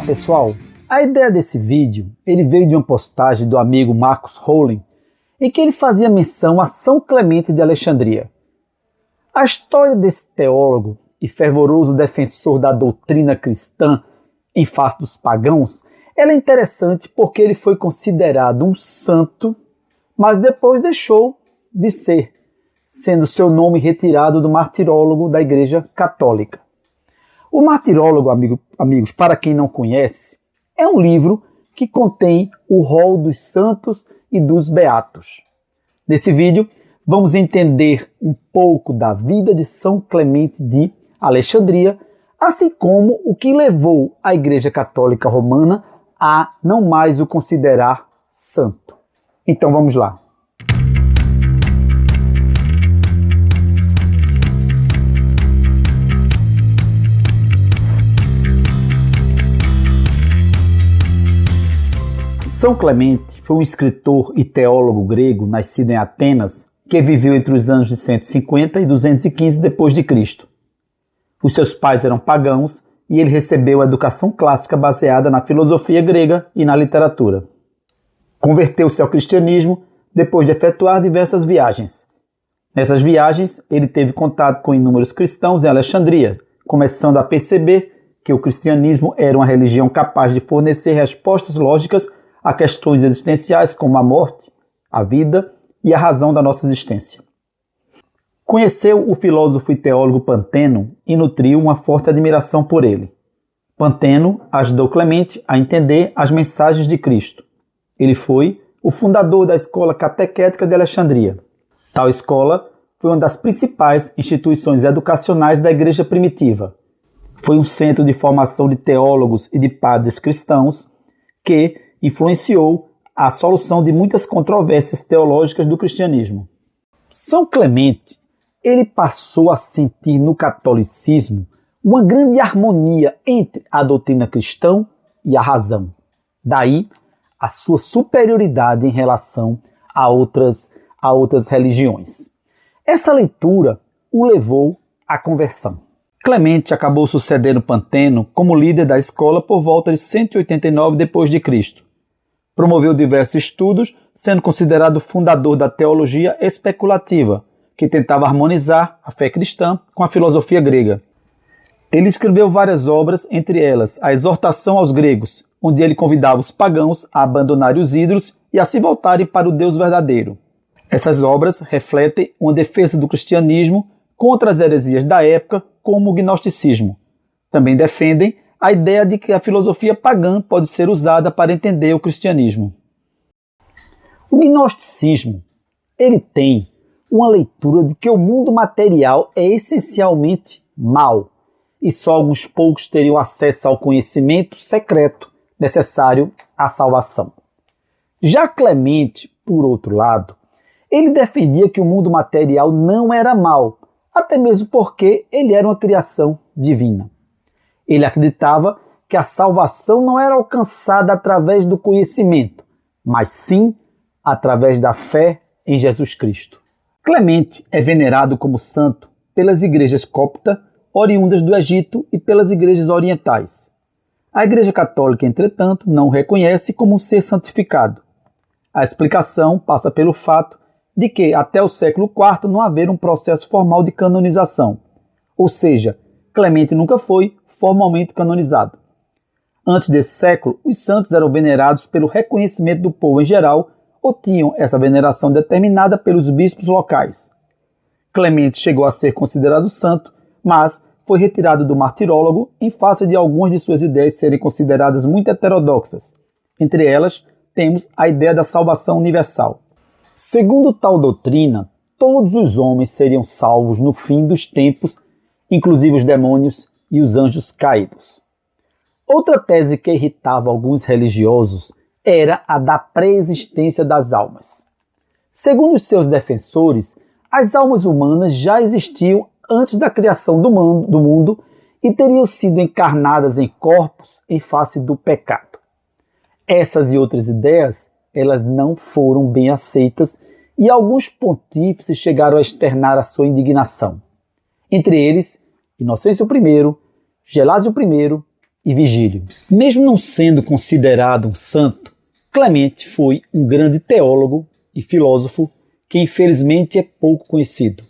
pessoal, a ideia desse vídeo veio de uma postagem do amigo Marcus Rowling, em que ele fazia menção a São Clemente de Alexandria. A história desse teólogo e fervoroso defensor da doutrina cristã em face dos pagãos, ela é interessante porque ele foi considerado um santo, mas depois deixou de ser, sendo seu nome retirado do martirólogo da Igreja Católica. O Martirólogo, amigos, para quem não conhece, é um livro que contém o rol dos santos e dos beatos. Nesse vídeo, vamos entender um pouco da vida de São Clemente de Alexandria, assim como o que levou a Igreja Católica Romana a não mais o considerar santo. Então vamos lá. São Clemente foi um escritor e teólogo grego nascido em Atenas que viveu entre os anos de 150 e 215 d.C. Os seus pais eram pagãos e ele recebeu a educação clássica baseada na filosofia grega e na literatura. Converteu-se ao cristianismo depois de efetuar diversas viagens. Nessas viagens, ele teve contato com inúmeros cristãos em Alexandria, começando a perceber que o cristianismo era uma religião capaz de fornecer respostas lógicas a questões existenciais como a morte, a vida e a razão da nossa existência. Conheceu o filósofo e teólogo Panteno e nutriu uma forte admiração por ele. Panteno ajudou Clemente a entender as mensagens de Cristo. Ele foi o fundador da Escola Catequética de Alexandria. Tal escola foi uma das principais instituições educacionais da Igreja primitiva. Foi um centro de formação de teólogos e de padres cristãos que influenciou a solução de muitas controvérsias teológicas do cristianismo. São Clemente, ele passou a sentir no catolicismo uma grande harmonia entre a doutrina cristã e a razão. Daí, a sua superioridade em relação a outras religiões. Essa leitura o levou à conversão. Clemente acabou sucedendo Panteno como líder da escola por volta de 189 d.C. Promoveu diversos estudos, sendo considerado fundador da teologia especulativa, que tentava harmonizar a fé cristã com a filosofia grega. Ele escreveu várias obras, entre elas a Exortação aos Gregos, onde ele convidava os pagãos a abandonarem os ídolos e a se voltarem para o Deus verdadeiro. Essas obras refletem uma defesa do cristianismo contra as heresias da época, como o gnosticismo. Também defendem a ideia de que a filosofia pagã pode ser usada para entender o cristianismo. O gnosticismo, ele tem uma leitura de que o mundo material é essencialmente mau e só alguns poucos teriam acesso ao conhecimento secreto necessário à salvação. Já Clemente, por outro lado, ele defendia que o mundo material não era mau, até mesmo porque ele era uma criação divina. Ele acreditava que a salvação não era alcançada através do conhecimento, mas sim através da fé em Jesus Cristo. Clemente é venerado como santo pelas igrejas copta, oriundas do Egito, e pelas igrejas orientais. A Igreja Católica, entretanto, não o reconhece como um ser santificado. A explicação passa pelo fato de que, até o século IV, não haveria um processo formal de canonização, ou seja, Clemente nunca foi formalmente canonizado. Antes desse século, os santos eram venerados pelo reconhecimento do povo em geral ou tinham essa veneração determinada pelos bispos locais. Clemente chegou a ser considerado santo, mas foi retirado do martirólogo em face de algumas de suas ideias serem consideradas muito heterodoxas. Entre elas, temos a ideia da salvação universal. Segundo tal doutrina, todos os homens seriam salvos no fim dos tempos, inclusive os demônios e os anjos caídos. Outra tese que irritava alguns religiosos era a da pré-existência das almas. Segundo os seus defensores, as almas humanas já existiam antes da criação do mundo e teriam sido encarnadas em corpos em face do pecado. Essas e outras ideias, elas não foram bem aceitas e alguns pontífices chegaram a externar a sua indignação. Entre eles, Inocêncio I, Gelásio I, e Vigílio. Mesmo não sendo considerado um santo, Clemente foi um grande teólogo e filósofo que infelizmente é pouco conhecido.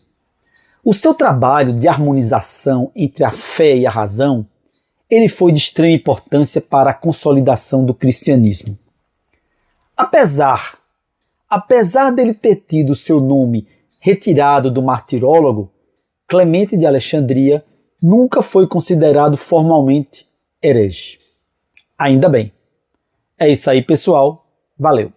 O seu trabalho de harmonização entre a fé e a razão, ele foi de extrema importância para a consolidação do cristianismo. Apesar dele ter tido seu nome retirado do martirólogo, Clemente de Alexandria nunca foi considerado formalmente herege. Ainda bem. É isso aí, pessoal. Valeu!